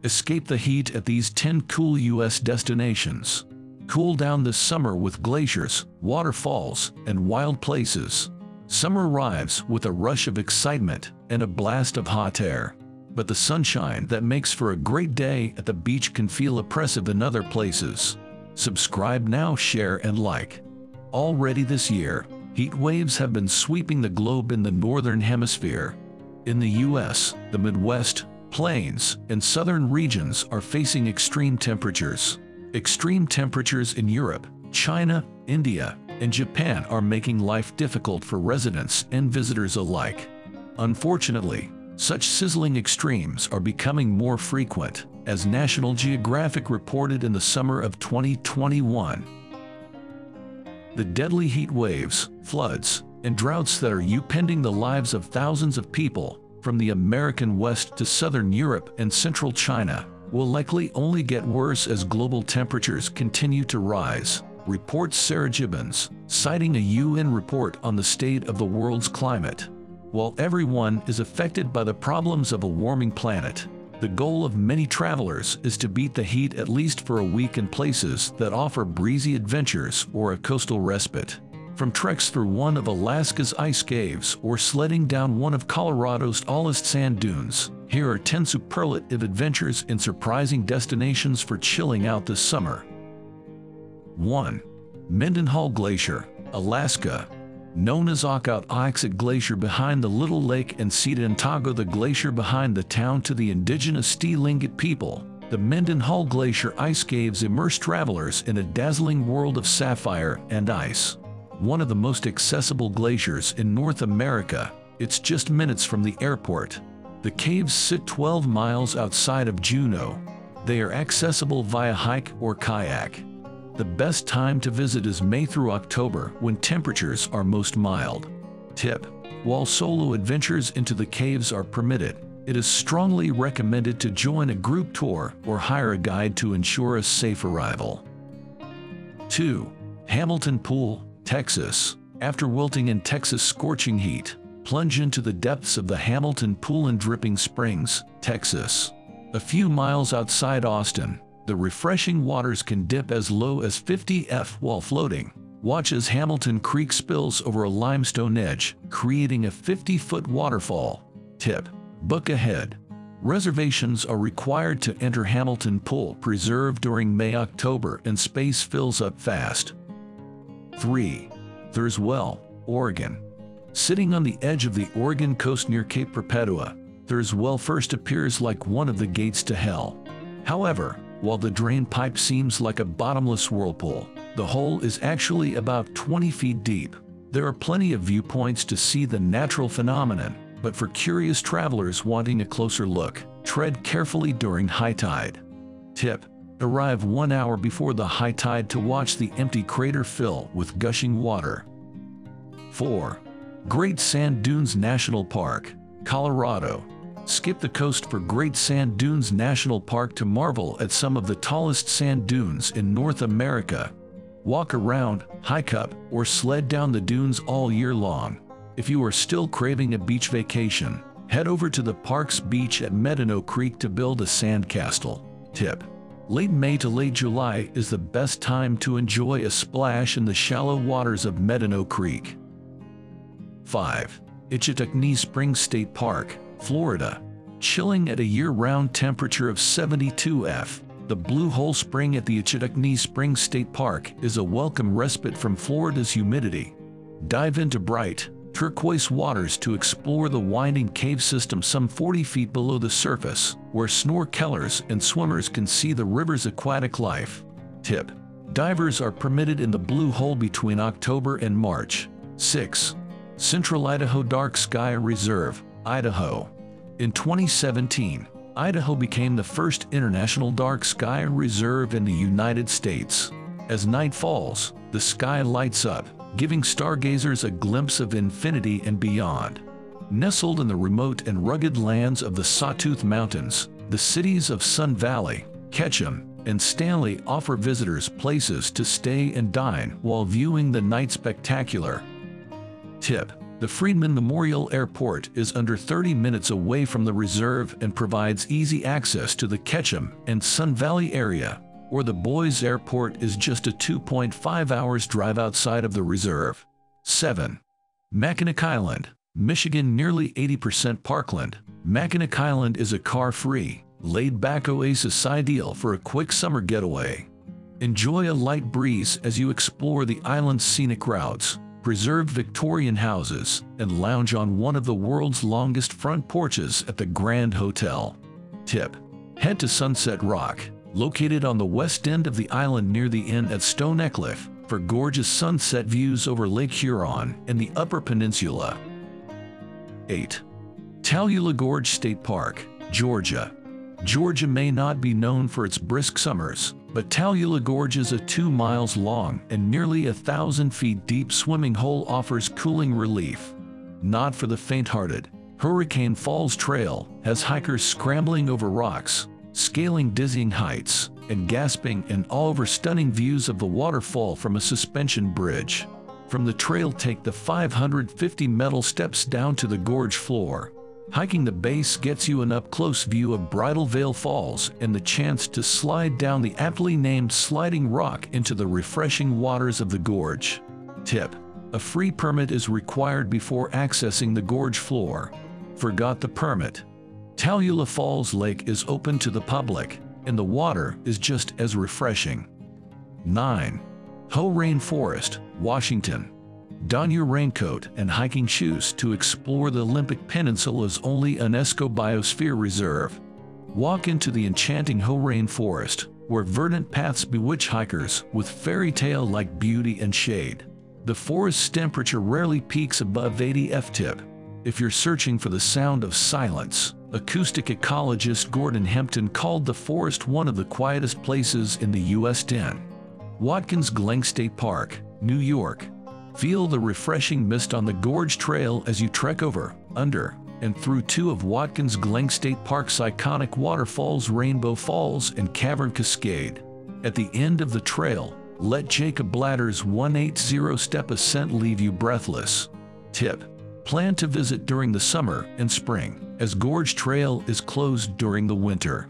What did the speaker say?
Escape the heat at these 10 cool U.S. destinations. Cool down this summer with glaciers, waterfalls, and wild places. Summer arrives with a rush of excitement and a blast of hot air. But the sunshine that makes for a great day at the beach can feel oppressive in other places. Subscribe now, share, and like. Already this year, heat waves have been sweeping the globe in the northern hemisphere. In the U.S., the Midwest, plains, and southern regions are facing extreme temperatures. Extreme temperatures in Europe, China, India, and Japan are making life difficult for residents and visitors alike. Unfortunately, such sizzling extremes are becoming more frequent, as National Geographic reported in the summer of 2021. The deadly heat waves, floods, and droughts that are upending the lives of thousands of people, from the American West to southern Europe and central China, will likely only get worse as global temperatures continue to rise, reports Sarah Gibbons, citing a UN report on the state of the world's climate. While everyone is affected by the problems of a warming planet, the goal of many travelers is to beat the heat at least for a week in places that offer breezy adventures or a coastal respite. From treks through one of Alaska's ice caves or sledding down one of Colorado's tallest sand dunes, here are 10 superlative adventures in surprising destinations for chilling out this summer. 1. Mendenhall Glacier, Alaska. Known as Aak'wtaaksit Glacier behind the Little Lake and Sitantaago, the glacier behind the town to the Indigenous Tlingit people, the Mendenhall Glacier ice caves immerse travelers in a dazzling world of sapphire and ice. One of the most accessible glaciers in North America, it's just minutes from the airport. The caves sit 12 miles outside of Juneau. They are accessible via hike or kayak. The best time to visit is May through October, when temperatures are most mild. Tip: while solo adventures into the caves are permitted, it is strongly recommended to join a group tour or hire a guide to ensure a safe arrival. 2. Hamilton Pool, Texas. After wilting in Texas' scorching heat, plunge into the depths of the Hamilton Pool in Dripping Springs, Texas. A few miles outside Austin, the refreshing waters can dip as low as 50 feet while floating. Watch as Hamilton Creek spills over a limestone edge, creating a 50-foot waterfall. Tip: book ahead. Reservations are required to enter Hamilton Pool Preserve during May-October, and space fills up fast. 3. Thor's Well, Oregon. Sitting on the edge of the Oregon coast near Cape Perpetua, Thor's Well first appears like one of the gates to hell. However, while the drain pipe seems like a bottomless whirlpool, the hole is actually about 20 feet deep. There are plenty of viewpoints to see the natural phenomenon, but for curious travelers wanting a closer look, tread carefully during high tide. Tip: arrive 1 hour before the high tide to watch the empty crater fill with gushing water. 4. Great Sand Dunes National Park, Colorado. Skip the coast for Great Sand Dunes National Park to marvel at some of the tallest sand dunes in North America. Walk around, hike up, or sled down the dunes all year long. If you are still craving a beach vacation, head over to the park's beach at Mendenhall Creek to build a sand castle. Tip: late May to late July is the best time to enjoy a splash in the shallow waters of Mendenhall Creek. 5. Ichetucknee Springs State Park, Florida. Chilling at a year-round temperature of 72 degrees, the Blue Hole Spring at the Ichetucknee Springs State Park is a welcome respite from Florida's humidity. Dive into bright, turquoise waters to explore the winding cave system some 40 feet below the surface, where snorkelers and swimmers can see the river's aquatic life. Tip: divers are permitted in the Blue Hole between October and March. 6. Central Idaho Dark Sky Reserve, Idaho. In 2017, Idaho became the first international dark sky reserve in the United States. As night falls, the sky lights up, giving stargazers a glimpse of infinity and beyond. Nestled in the remote and rugged lands of the Sawtooth Mountains, the cities of Sun Valley, Ketchum, and Stanley offer visitors places to stay and dine while viewing the night spectacular. Tip: The Friedman Memorial Airport is under 30 minutes away from the reserve and provides easy access to the Ketchum and Sun Valley area, or the Boise Airport is just a 2.5 hours drive outside of the reserve. 7. Mackinac Island, Michigan. Nearly 80% parkland, Mackinac Island is a car-free, laid-back oasis ideal for a quick summer getaway. Enjoy a light breeze as you explore the island's scenic routes, preserved Victorian houses, and lounge on one of the world's longest front porches at the Grand Hotel. Tip: head to Sunset Rock, located on the west end of the island near the inn at Stone Ecliffe, for gorgeous sunset views over Lake Huron and the Upper Peninsula. 8. Tallulah Gorge State Park, Georgia. Georgia may not be known for its brisk summers, but Tallulah Gorge is a 2 miles long and nearly 1,000 feet deep swimming hole offers cooling relief. Not for the faint-hearted, Hurricane Falls Trail has hikers scrambling over rocks, scaling dizzying heights, and gasping in awe over stunning views of the waterfall from a suspension bridge. From the trail, take the 550 metal steps down to the gorge floor. Hiking the base gets you an up-close view of Bridal Veil Falls and the chance to slide down the aptly named Sliding Rock into the refreshing waters of the gorge. Tip: a free permit is required before accessing the gorge floor. Forgot the permit? Tallulah Falls Lake is open to the public, and the water is just as refreshing. 9. Hoh Rainforest, Washington. Don your raincoat and hiking shoes to explore the Olympic Peninsula's only UNESCO Biosphere Reserve. Walk into the enchanting Hoh Rainforest, where verdant paths bewitch hikers with fairy tale-like beauty and shade. The forest's temperature rarely peaks above 80 F-tip. If you're searching for the sound of silence, acoustic ecologist Gordon Hempton called the forest one of the quietest places in the U.S. 10. Watkins Glen State Park, New York. Feel the refreshing mist on the Gorge Trail as you trek over, under, and through two of Watkins Glen State Park's iconic waterfalls, Rainbow Falls and Cavern Cascade. At the end of the trail, let Jacob Blatter's 180-step ascent leave you breathless. Tip: plan to visit during the summer and spring, as Gorge Trail is closed during the winter.